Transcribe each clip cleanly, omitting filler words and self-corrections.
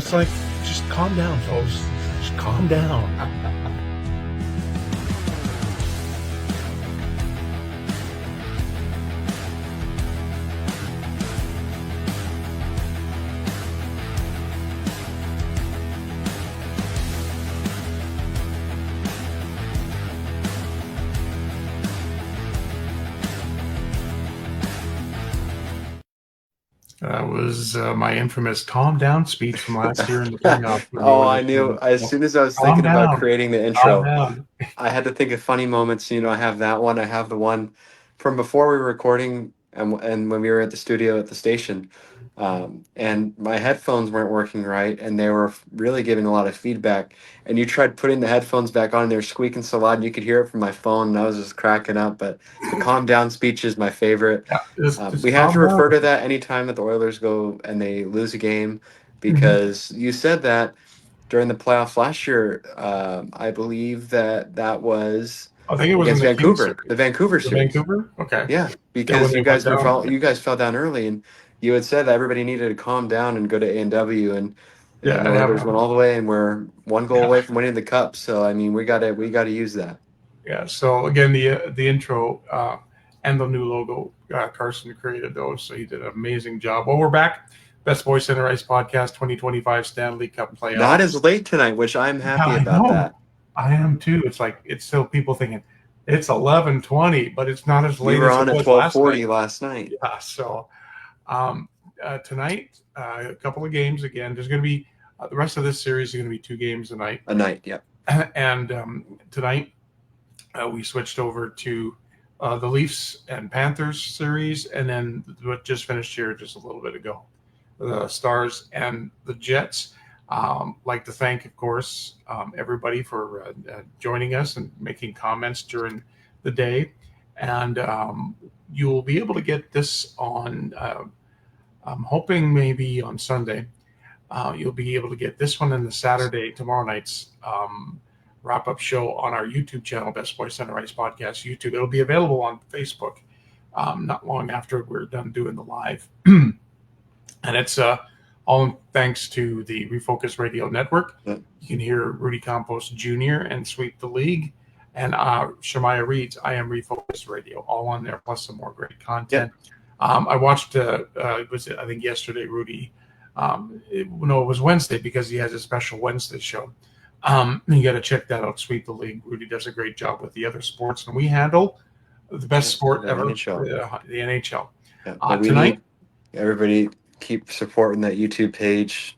It's like, just calm down, folks. Just calm down. That was my infamous calm down speech from last year in the playoffs. I knew as soon as I was thinking about creating the intro, I had to think of funny moments. I have that one. I have the one from before we were recording and when we were at the studio at the station. And my headphones weren't working right, and they were really giving a lot of feedback. And you tried putting the headphones back on, and they were squeaking so loud, and you could hear it from my phone, and I was just cracking up. But the calm down speech is my favorite. We have to refer to that anytime that the Oilers go and they lose a game, because you said that during the playoffs last year. I believe that was I think it was against in Vancouver, the Vancouver series. Vancouver? Okay. Yeah, because you guys fell down early, and you had said that everybody needed to calm down and go to A&W, and the Oilers went all the way, and we're one goal away from winning the cup. So I mean, we gotta use that. Yeah. So again, the intro and the new logo, Carson created those, so he did an amazing job. Well, we're back. Best Boy Center Ice Podcast 2025 Stanley Cup Playoffs. Not as late tonight, which I'm happy about that. I am too. It's like, it's still people thinking it's 11:20, but it's not as late. We were on at 12:40 last night. Yeah. So tonight, a couple of games again. There's going to be the rest of this series is going to be 2 games a night. Yep. And tonight we switched over to the Leafs and Panthers series, and then what just finished here just a little bit ago, the Stars and the Jets. Like to thank, of course, everybody for joining us and making comments during the day. And you will be able to get this on, I'm hoping maybe on Sunday. You'll be able to get this one in the Saturday, tomorrow night's wrap-up show on our YouTube channel, Best Boy Center Ice Podcast YouTube. It'll be available on Facebook not long after we're done doing the live. And it's all thanks to the Refocused Radio Network. You can hear Rudy Campos Jr. and Sweep the League, and Shemaya Reed's I Am Refocused Radio, all on there, plus some more great content. I watched, I think yesterday, Rudy, it was Wednesday, because he has a special Wednesday show. You got to check that out, Sweep the League. Rudy does a great job with the other sports, and we handle the best sport ever, the NHL. Tonight, everybody keep supporting that YouTube page.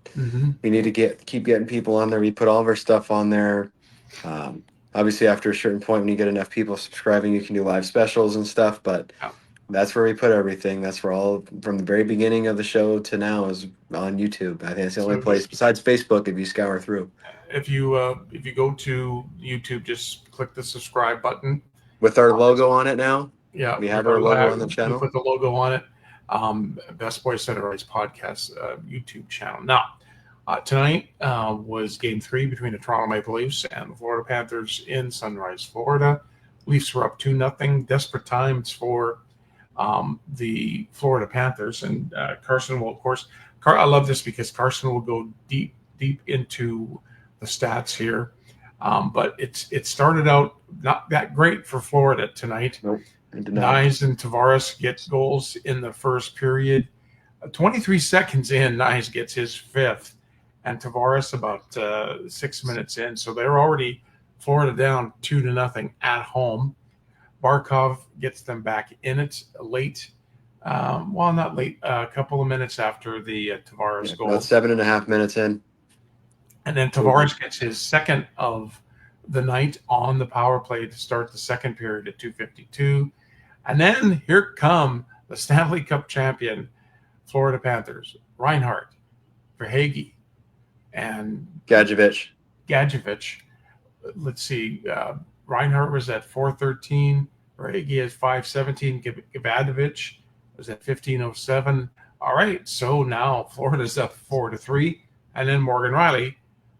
We need to keep getting people on there. We put all of our stuff on there. Obviously, after a certain point, when you get enough people subscribing, you can do live specials and stuff. But that's where we put everything. That's where all, from the very beginning of the show to now, is on YouTube. I think it's the only place besides Facebook if you scour through. If you go to YouTube, just click the subscribe button with our logo on it now. Yeah, we have our logo on the channel. We put the logo on it. Best Boy Center Ice Podcast YouTube channel. Now, tonight was Game 3 between the Toronto Maple Leafs and the Florida Panthers in Sunrise, Florida. Leafs were up 2-0. Desperate times for the Florida Panthers, and Carson will, of course. I love this because Carson will go deep into the stats here. But it started out not that great for Florida tonight. Nope. Nyes and Tavares get goals in the first period. 23 seconds in, Nyes gets his 5th, and Tavares about 6 minutes in. So they're already Florida down 2-0 at home. Barkov gets them back in it late. Not late, a couple of minutes after the Tavares goal. About 7.5 minutes in. And then Tavares gets his second of the night on the power play to start the second period at 2:52. And then here come the Stanley Cup champion, Florida Panthers, Reinhart, Verhaeghe, and Gadjevich. Let's see. Reinhart was at 4:13. Verhaeghe is 5:17. Gavadovich was at 15:07. All right, so now Florida's up 4-3, and then Morgan Riley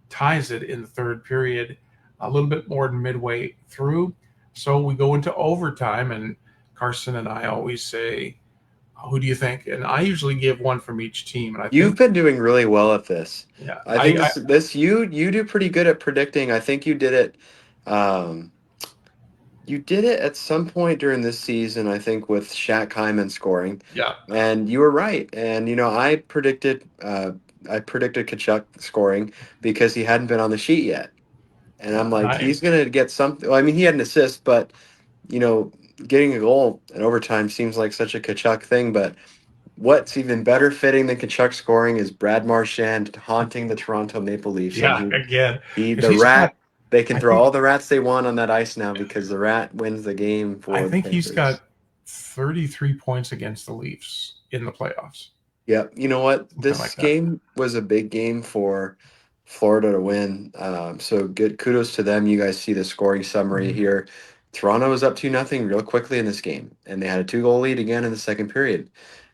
ties it in the third period, a little bit more than midway through. So we go into overtime, and Carson and I always say Who do you think? And I usually give one from each team, and I You've think been doing really well at this. yeah, I think this you do pretty good at predicting. I think you did it. Um, you did it at some point during this season, I think, with Shaq Hyman scoring, yeah, and you were right. And I predicted Kachuk scoring because he hadn't been on the sheet yet, and I'm yeah, like, he's gonna get something. Well, I mean, he had an assist, but you know, getting a goal in overtime seems like such a Kachuk thing. But what's even better fitting than Kachuk scoring is Brad Marchand haunting the Toronto Maple Leafs, and yeah, again, he because the he's got. rat. They can I throw think all the rats they want on that ice now because the rat wins the game I for the think he's Panthers. got 33 points against the Leafs in the playoffs, Yeah, you know what? something This like that. game was a big game for Florida to win. So good kudos to them. You guys see the scoring summary Mhm. here. Toronto was up 2-0 real quickly in this game, and they had a 2-goal lead again in the second period.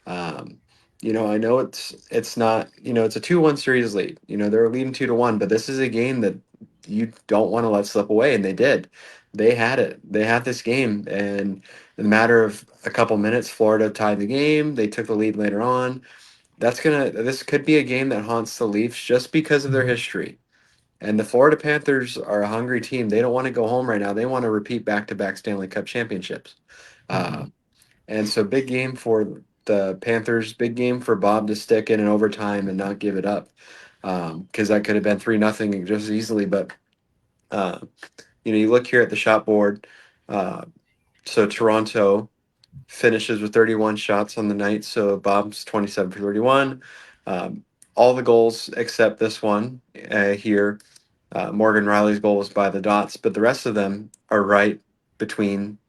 Um, I know it's not, it's a 2-1 series lead. They're leading 2-1, but this is a game that you don't want to let slip away, and they did. They had it. They had this game, and in a matter of a couple minutes, Florida tied the game. They took the lead later on. This could be a game that haunts the Leafs just because of their Mhm. history. And the Florida Panthers are a hungry team. They don't want to go home right now. They want to repeat back-to-back Stanley Cup championships. Uh, Mhm. and so big game for the Panthers, big game for Bob to stick in overtime and not give it up. Because that could have been 3-0 just as easily. But uh, you look here at the shot board. Uh, so Toronto finishes with 31 shots on the night. So Bob's 27 for 31. Um, all the goals except this one here. Morgan Riley's goal was by the dots, but the rest of them are right between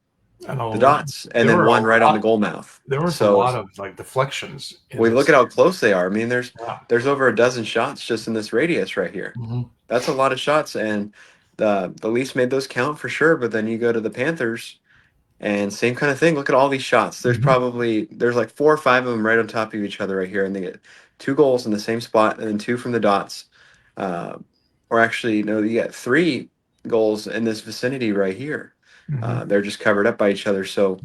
I the know dots, and there then were a one right on the lot. goal mouth. There was a So lot of like deflections in we look this. at how close they are. I mean, there's Yeah. there's over a dozen shots just in this radius right here. Mhm. That's a lot of shots, and the Leafs made those count for sure. But then you go to the Panthers, and same kind of thing. Look at all these shots. Mhm. There's like 4 or 5 of them right on top of each other right here, and they get 2 goals in the same spot, and then two from the dots. Uh, or actually, no, you get 3 goals in this vicinity right here. Mhm. They're just covered up by each other. So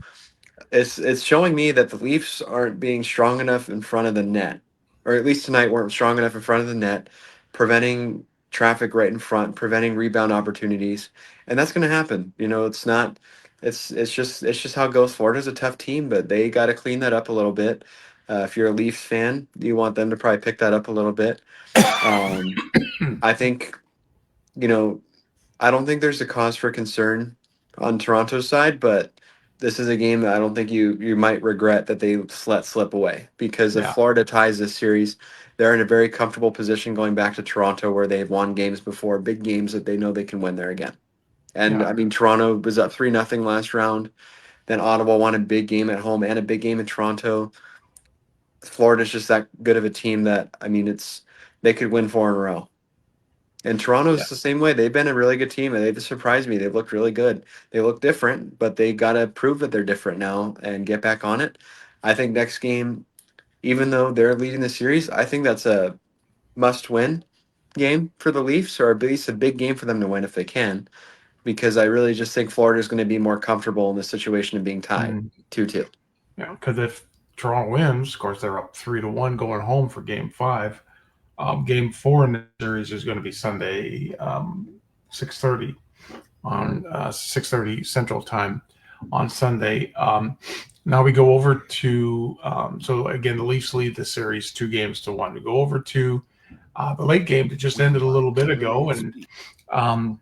it's showing me that the Leafs aren't being strong enough in front of the net, or at least tonight weren't strong enough in front of the net, preventing traffic right in front, preventing rebound opportunities, and that's going to happen. It's not. It's just how it goes. Florida's a tough team, but they got to clean that up a little bit. If you're a Leafs fan, you want them to probably pick that up a little bit. Um, I think you know I don't think there's a cause for concern on Toronto's side, but this is a game that I don't think you might regret that they let slip away because if Yeah. Florida ties this series, they're in a very comfortable position going back to Toronto where they've won games before, big games that they know they can win there again. And Yeah. I mean, Toronto was up 3-0 last round. Then Ottawa won a big game at home and a big game in Toronto. Florida's just that good of a team that I mean, they could win 4 in a row. And Yeah. Toronto's the same way. They've been a really good team, and they've surprised me. They've looked really good. They look different, but they got to prove that they're different now and get back on it. I think next game, even though they're leading the series, I think that's a must-win game for the Leafs, or at least a big game for them to win if they can, because I really just think Florida's going to be more comfortable in the situation of being tied Mm. 2-2. Yeah. Because if Toronto wins, of course, they're up 3-1 going home for Game 5. Game 4 in the series is going to be Sunday, 6:30 on 6:30 Central Time on Sunday. Now we go over to so again the Leafs lead the series 2-1. We go over to the late game that just ended a little bit ago, and um,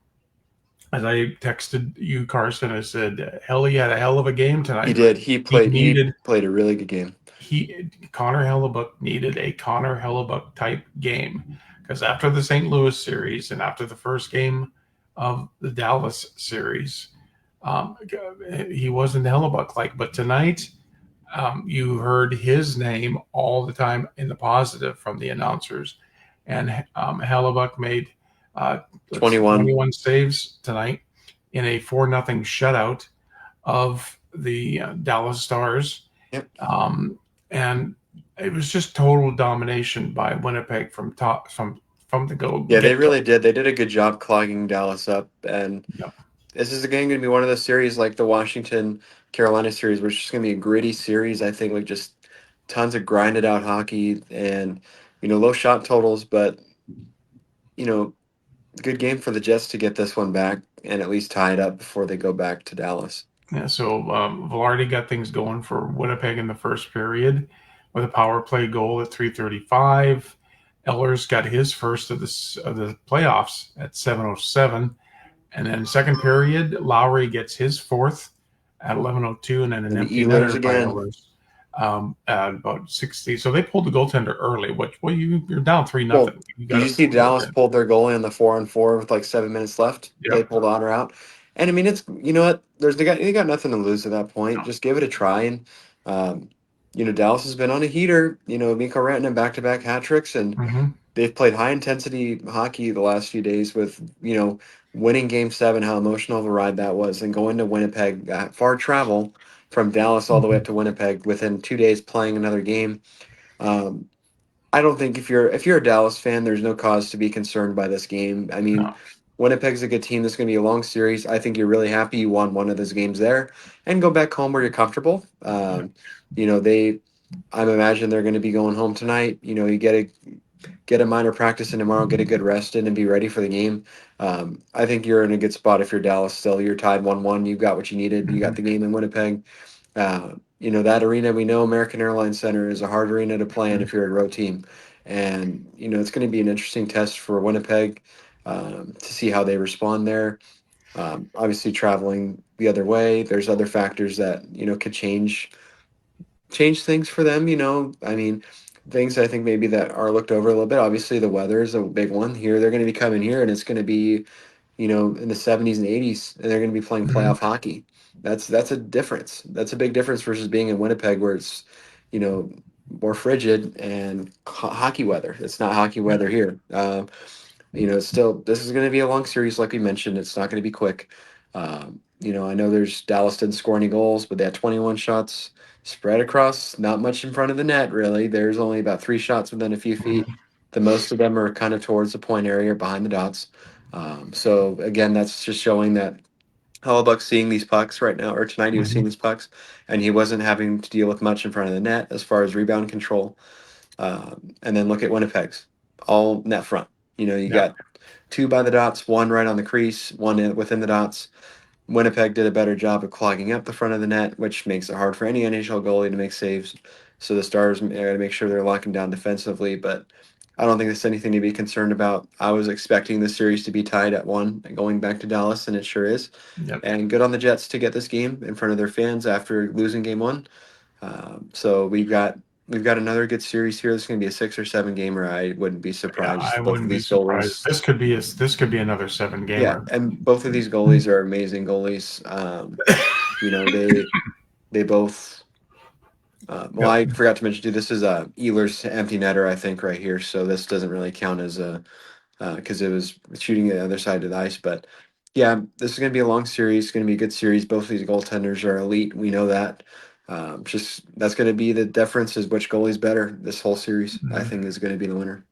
as I texted you, Carson, I said, "Helly had a hell of a game He tonight. did. He He played. He needed played a really good game. Connor Hellebuck needed a Connor Hellebuck type game because after the St. Louis series and after the first game of the Dallas series, um, he wasn't Hellebuck like. But tonight, you heard his name all the time in the positive from the announcers, and Hellebuck made 21. 21 saves tonight in a 4-0 shutout of the Dallas Stars. Yep. And it was just total domination by Winnipeg from top from the go Yeah, they get go. really did. They did a good job clogging Dallas up, and Yep. this is again going to be one of those series like the Washington Carolina series, which is going to be a gritty series. I think, like just tons of grinded out hockey and, low shot totals, but, good game for the Jets to get this one back and at least tie it up before they go back to Dallas. Yeah, so Velarde got things going for Winnipeg in the first period with a power play goal at 3:35. Ellers got his first of the playoffs at 7:07, and then second period, Lowry gets his fourth at 11:02, and then an And empty the Ehlers netter by again. Ellers at about 60. So they pulled the goaltender early. You're down 3-0. Well, did you see Dallas pulled their goalie on the 4-on-4 with like 7 minutes left? Yep. They pulled Otter out. And I mean, it's, what? They got nothing to lose at that point. No. Just give it a try. And, Dallas has been on a heater. Mikko Rantanen back-to-back hat tricks, and they've played high-intensity hockey the last few days with, winning Game 7, how emotional of a ride that was, and going to Winnipeg, far travel from Dallas all the way up to Winnipeg within 2 days playing another game. I don't think if you're a Dallas fan, there's no cause to be concerned by this game. I mean, No. Winnipeg's a good team. This is going to be a long series. I think you're really happy you won one of those games there and go back home where you're comfortable. I imagine they're going to be going home tonight. You get a minor practice in tomorrow, get a good rest in, and be ready for the game. I think you're in a good spot if you're Dallas still. You're tied 1-1. You've got what you needed. You got the game in Winnipeg. That arena, we know American Airlines Center is a hard arena to play in if you're a road team. And, it's going to be an interesting test for Winnipeg to see how they respond there. Obviously, traveling the other way, there's other factors that, could change things for them. I mean, things I think maybe that are looked over a little bit. Obviously, the weather is a big one here. They're going to be coming here, and it's going to be, in the 70s and 80s, and they're going to be playing playoff hockey. That's a difference. That's a big difference versus being in Winnipeg, where it's, more frigid and hockey weather. It's not hockey weather here. Still, this is going to be a long series, like we mentioned. It's not going to be quick. I know Dallas didn't score any goals, but they had 21 shots spread across, not much in front of the net, really. There's only about 3 shots within a few feet. The most of them are kind of towards the point area, behind the dots. So again, that's just showing that Hellebuck's seeing these pucks right now, or tonight he was seeing these pucks, and he wasn't having to deal with much in front of the net as far as rebound control. And then look at Winnipeg's, all net front. You got 2 by the dots, 1 right on the crease, 1 within the dots. Winnipeg did a better job of clogging up the front of the net, which makes it hard for any NHL goalie to make saves. So the Stars got to make sure they're locking down defensively, but I don't think there's anything to be concerned about. I was expecting the series to be tied at 1 and going back to Dallas, and it sure is. Yep. And good on the Jets to get this game in front of their fans after losing Game 1. So we've got another good series here. This is going to be a 6 or 7 gamer. I wouldn't be surprised. Yeah, I wouldn't be surprised. This could be another 7 gamer. Yeah, and both of these goalies are amazing goalies. They both. I forgot to mention too. This is Ehlers' empty netter, I think, right here. So this doesn't really count as a because it was shooting the other side of the ice. But yeah, this is going to be a long series. It's going to be a good series. Both of these goaltenders are elite. We know that. Just that's going to be the difference is which goalie's better. This whole series, I think, is going to be the winner.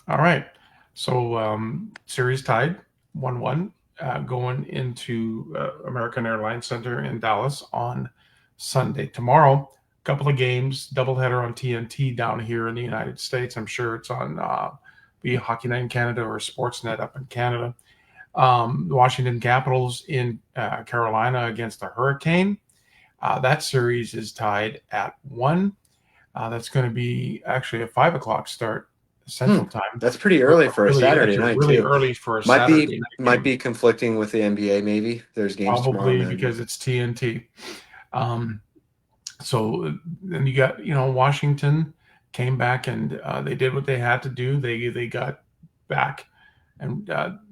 All right. So series tied 1-1 going into American Airlines Center in Dallas on Sunday. Tomorrow, a couple of games, doubleheader on TNT down here in the United States. I'm sure it's on be Hockey Night in Canada or Sportsnet up in Canada. The Washington Capitals in Carolina against the Hurricane. That series is tied at 1. That's going to be actually a 5 o'clock start Central Time. That's pretty early for a Saturday night. Really early for a Saturday night. Might be conflicting with the NBA. Maybe there's games probably tomorrow, because it's TNT. So then you got Washington came back and they did what they had to do. They got back, and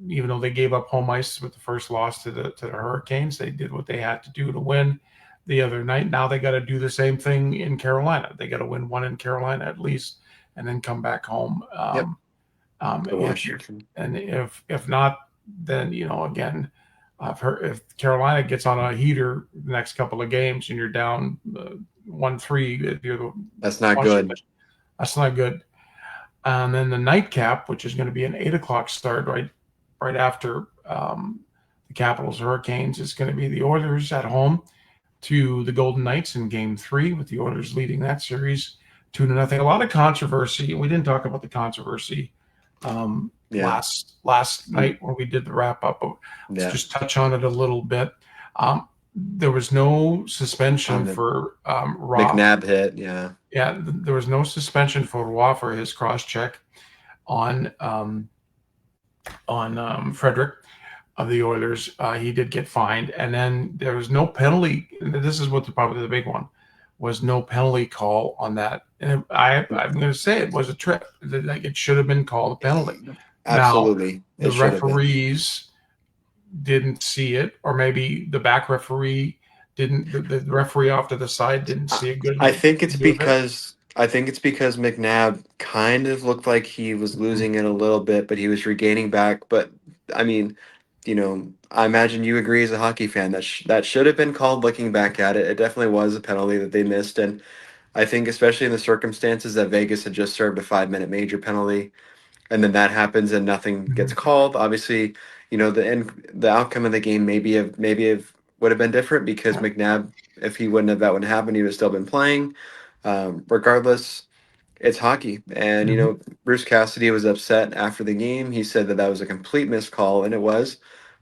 even though they gave up home ice with the first loss to the Hurricanes, they did what they had to do to win the other night. Now they got to do the same thing in Carolina. They got to win 1 in Carolina at least, and then come back home. If not, then again, I've heard if Carolina gets on a heater the next couple of games and you're down 1-3, that's not good. That's not good. And then the nightcap, which is going to be an 8 o'clock start right after the Capitals Hurricanes, is going to be the Oilers at home to the Golden Knights in Game 3, with the Oilers leading that series 2-0. A lot of controversy. We didn't talk about the controversy last night when we did the wrap up. Let's just touch on it a little bit. There was no suspension for McNabb hit. Yeah, there was no suspension for Roy for his cross check on Frederick of the Oilers. He did get fined, and then there was no penalty. This is what probably the big one was, no penalty call on that. And I'm going to say it was a trip. Like, it should have been called a penalty. Absolutely. Now, the referees didn't see it, or maybe the back referee didn't. The referee off to the side didn't see it good. I think it's because McNabb kind of looked like he was losing it a little bit, but he was regaining back. But I mean, I imagine you agree as a hockey fan that should have been called. Looking back at it, it definitely was a penalty that they missed, and I think especially in the circumstances that Vegas had just served a 5-minute major penalty, and then that happens and nothing gets called. Obviously, the outcome of the game maybe would have been different because McNabb, if he wouldn't have that would happen, he would have still been playing. Regardless, it's hockey, and Bruce Cassidy was upset after the game. He said that was a complete missed call, and it was.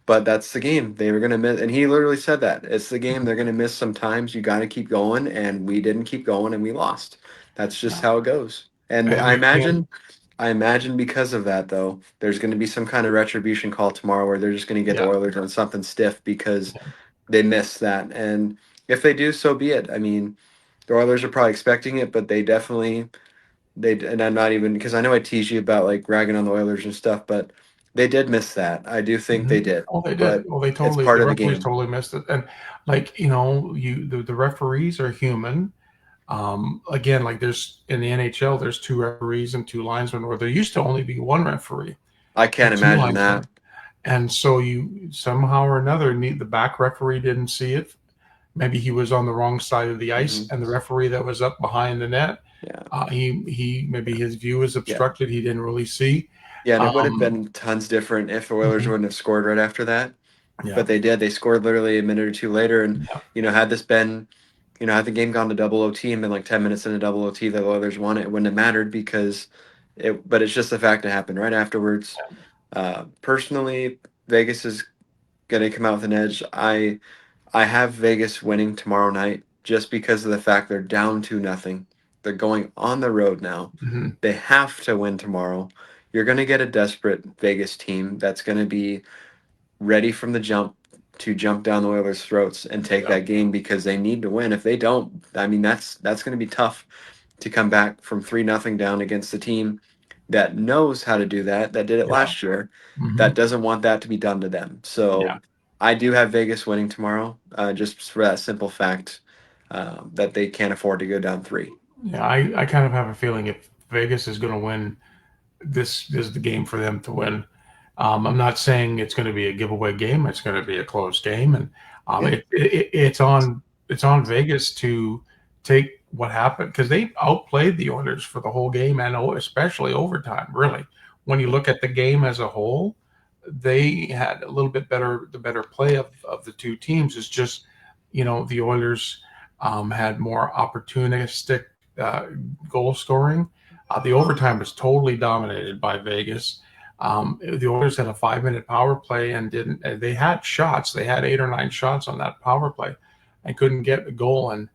But that's the game. They were going to miss, and he literally said that. It's the game. They're going to miss sometimes. You got to keep going, and we didn't keep going, and we lost. That's just how it goes. And I imagine because of that, though, there's going to be some kind of retribution call tomorrow where they're just going to get the Oilers on something stiff because they missed that. And if they do, so be it. I mean, the Oilers are probably expecting it, but and I'm not even, because I know I tease you about like ragging on the Oilers and stuff, but they did miss that. I do think they did. Oh, they did. Well, they totally. It's part the of the referees game. totally missed it, and the referees are human. Again, like there's in the NHL, there's 2 referees and 2 linesmen, where there used to only be 1 referee. I can't imagine that. And so you somehow or another the back referee didn't see it. Maybe he was on the wrong side of the ice, and the referee that was up behind the net, he maybe his view was obstructed. He didn't really see. Yeah, and it would have been tons different if the Oilers wouldn't have scored right after that. Yeah. But they did. They scored literally a minute or 2 later, and had this been, had the game gone to double OT and been like 10 minutes into double OT, the Oilers won it wouldn't have mattered because but it's just the fact it happened right afterwards. Personally, Vegas is going to come out with an edge. I have Vegas winning tomorrow night just because of the fact they're down 2-0. They're going on the road now. They have to win tomorrow. You're going to get a desperate Vegas team that's going to be ready from the jump to jump down the Oilers' throats and take that game because they need to win. If they don't, I mean, that's going to be tough to come back from 3-0 down against the team that knows how to do that did it last year, that doesn't want that to be done to them. So I do have Vegas winning tomorrow, just for that simple fact that they can't afford to go down 3. Yeah, I kind of have a feeling if Vegas is going to win, this is the game for them to win. I'm not saying it's going to be a giveaway game. It's going to be a close game, and it's on Vegas to take what happened, because they outplayed the Oilers for the whole game and especially overtime. Really, when you look at the game as a whole, they had a little bit the better play of the 2 teams. It's just the Oilers had more opportunistic goal scoring. The overtime was totally dominated by Vegas. The Oilers had a 5-minute power play and they had shots. They had 8 or 9 shots on that power play and couldn't get a goal. And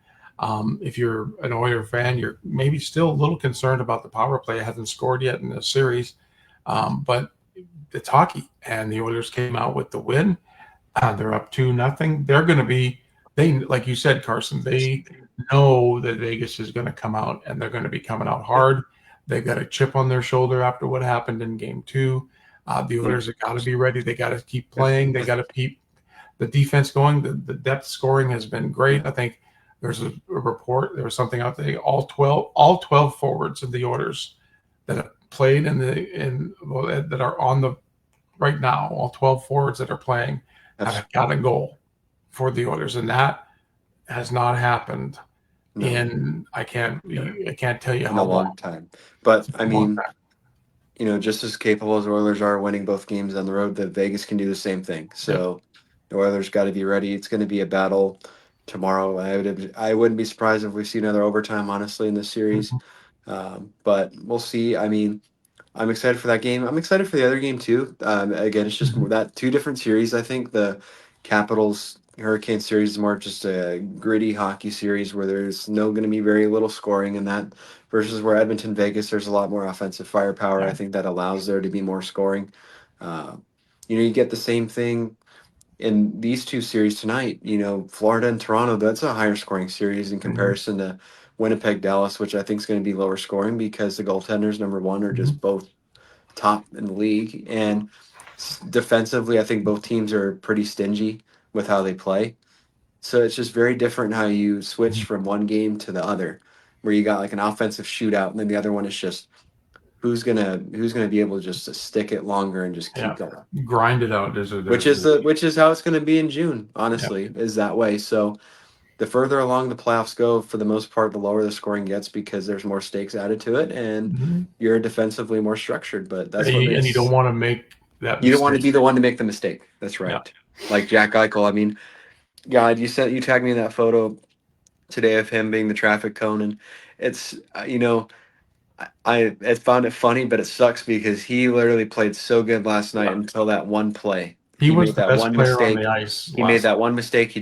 if you're an Oiler fan, you're maybe still a little concerned about the power play. It hasn't scored yet in the series, but it's hockey, and the Oilers came out with the win. They're up 2-0. They're going to be, like you said, Carson, they know that Vegas is going to come out, and they're going to be coming out hard. They got a chip on their shoulder after what happened in Game 2. The Oilers have got to be ready. They got to keep playing. They got to keep the defense going. The depth scoring has been great. I think there's a report. There was something out there. All 12 forwards of the Oilers that have played that are on the right now. All 12 forwards that are playing have got a goal for the Oilers, and that has not happened. No. And I can't tell you how long time. But I mean, just as capable as the Oilers are winning both games on the road, that Vegas can do the same thing. So the Oilers got to be ready. It's going to be a battle tomorrow. I wouldn't be surprised if we see another overtime, honestly, in this series. But we'll see. I mean, I'm excited for that game. I'm excited for the other game too. Again, it's just that two different series. I think the Capitals Hurricane series is more just a gritty hockey series where there's going to be very little scoring in that, versus where Edmonton Vegas there's a lot more offensive firepower. I Yeah. think that allows there to be more scoring. Uh, you get the same thing in these two series tonight. Florida and Toronto. That's a higher scoring series in Mhm. comparison to Winnipeg Dallas, which I think is going to be lower scoring because the goaltenders number one are just Mhm. both top in the league. And defensively, I think both teams are pretty stingy with how they play. So it's just very different how you switch Mhm. from one game to the other, where you got like an offensive shootout, and then the other one is just who's gonna be able just to stick it longer and just keep Yeah. going. Grind it out. There's a Which there's is a how it's gonna be in June. yeah. Honestly, is that way. So the further along the playoffs go, for the most part, the lower the scoring gets because there's more stakes added to it, and Mhm. you're defensively more structured. But that's what And you don't makes want to make that you don't want to mistake. be the one to make the mistake. That's Yeah. right. Like Jack Eichel. I mean, God, you tagged me in that photo today of him being the traffic cone, and it's I found it funny, but it sucks because he literally played so good last night Yeah. until that one play. He He was made the that best one player on mistake. the ice He made last that night. one mistake. He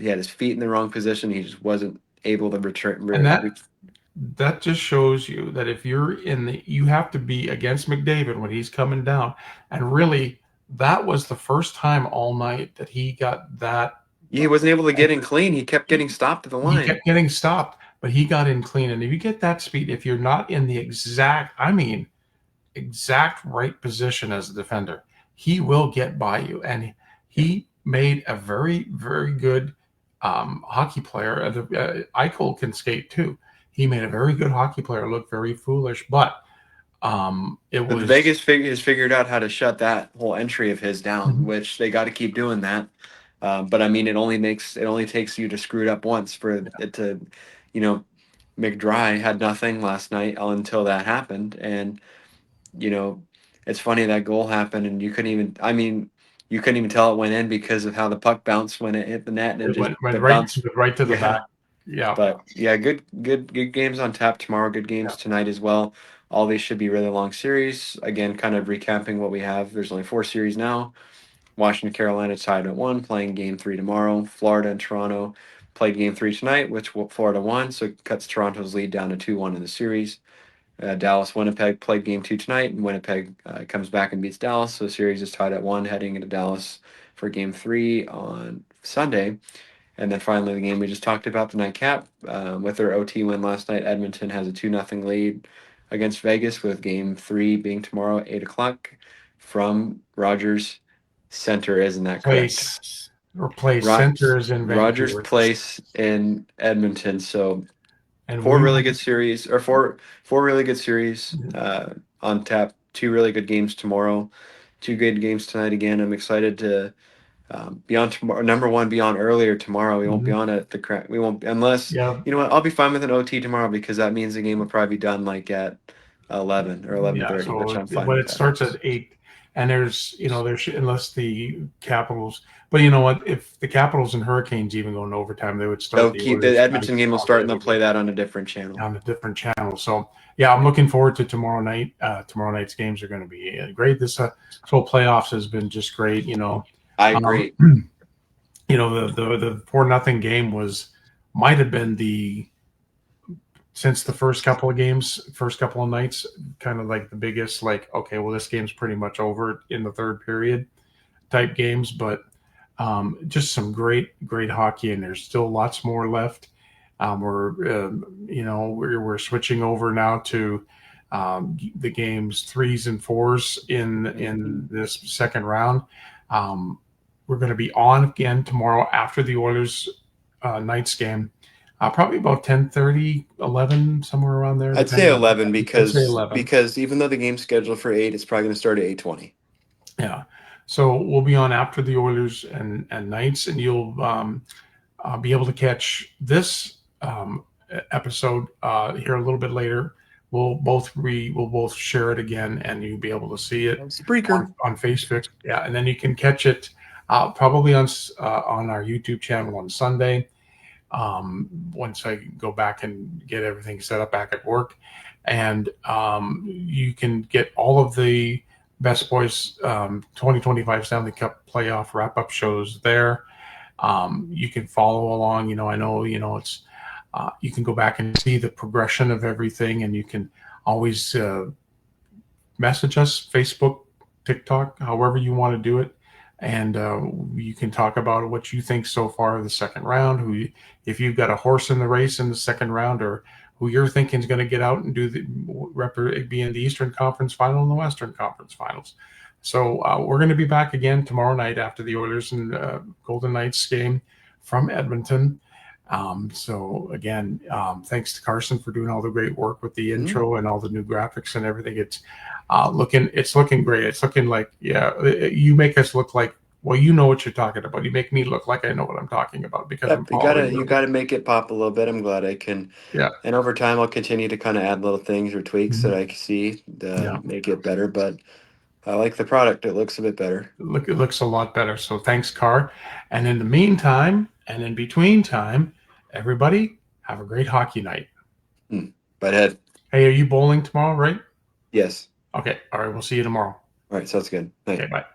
had his feet in the wrong position. He just wasn't able to return. And that just shows you that if you're you have to be against McDavid when he's coming down. And really, that was the first time all night that he got that. He wasn't able to get in clean. He kept getting stopped at the He line. kept getting stopped, but he got in clean. And if you get that speed, if you're not in the exact right position as a defender, he will get by you. And Yeah. he made a very, very good hockey player. Eichel can skate too. He made a very good hockey player look very foolish, but it But the was. Vegas has figured out how to shut that whole entry of his down, Mhm. which they got to keep doing that. But I mean, it only takes you to screw it up once for it to, you know, McDry had nothing last night until that happened, and you know, it's funny that goal happened, and you couldn't even. I mean, you couldn't even tell it went in because of how the puck bounced when it hit the net, and it It just went the right bounce. to the back. Yeah, Yeah, but yeah, good games on tap tomorrow. Good yeah. games tonight as well. All these should be really long series. Again, kind of recapping what we have. There's only 4 series now. Washington, Carolina tied at 1, playing game 3 tomorrow. Florida and Toronto played game 3 tonight, which Florida won, so it cuts Toronto's lead down to 2-1 in the series. Dallas, Winnipeg played game 2 tonight, and Winnipeg comes back and beats Dallas, so the series is tied at 1, heading into Dallas for game 3 on Sunday. And then finally, the game we just talked about, the nightcap, with their OT win last night, Edmonton has a 2-0 lead against Vegas, with game 3 being tomorrow at 8 o'clock from Rogers Center. Isn't that correct? Place centers in Rogers Vancouver. Place in Edmonton. So And four we really will. good series, or four really good series on tap. 2 really good games tomorrow. 2 good games tonight again. I'm excited to be on tomorrow. Number one, be on earlier tomorrow. We won't be Mhm. on at the crack. We won't unless Yeah, you know what. I'll be fine with an OT tomorrow because that means the game will probably be done like at 11 or yeah. 11:30, which So I'm fine when with it that. starts at 8, and there's unless the Capitals, but you know what? If the Capitals and Hurricanes even go into overtime, they would start They'll the keep the Oilers Edmonton Knights game will on start and they'll the play that on a different channel. on a different channel. So yeah, I'm looking forward to tomorrow night. Tomorrow night's games are going to be great. This whole playoffs has been just great. I Um, agree. the 4-0 game might have been since the first couple of nights, kind of like the biggest, like, okay, well, this game's pretty much over in the third period type games, but just some great hockey, and there's still lots more left. We're switching over now to the games 3s and 4s in this second round. Um, we're going to be on again tomorrow after the Oilers Knights game. Probably about 10:30, 11, somewhere around there, I'd say depending on what 11 time. I'd say because 11. even though the game's scheduled for 8, it's probably going to start at 8:20. Yeah. So we'll be on after the Oilers and Knights, and you'll be able to catch this episode here a little bit later. We'll both share it again, and you'll be able to see it Spreaker. on Facebook. Yeah, and then you can catch it probably on our YouTube channel on Sunday. Once I go back and get everything set up back at work, and you can get all of the Besse Boys 2025 Stanley Cup Playoff wrap-up shows there. You can follow along. I know, it's you can go back and see the progression of everything, and you can always message us, Facebook, TikTok, however you want to do it. And you can talk about what you think so far of the second round, if you've got a horse in the race in the second round, or who you're thinking is going to get out and be in the Eastern Conference Final and the Western Conference Finals. So we're going to be back again tomorrow night after the Oilers and Golden Knights game from Edmonton. So again, thanks to Carson for doing all the great work with the intro and all the new graphics and everything. It's looking great. It's looking like, you make us look like, well, you know what you're talking about. You make me look like I know what I'm talking about, because you gotta make it pop a little bit. I'm glad I can. Yeah. And over time, I'll continue to kind of add little things or tweaks that I see to make it better. But I like the product. It looks a bit better. It looks a lot better. So thanks, Car. And in the meantime, and in between time, everybody have a great hockey night. Butthead. Hey, are you bowling tomorrow, right? Yes. Okay. All right. We'll see you tomorrow. All right. Sounds good. Night. Okay. Bye.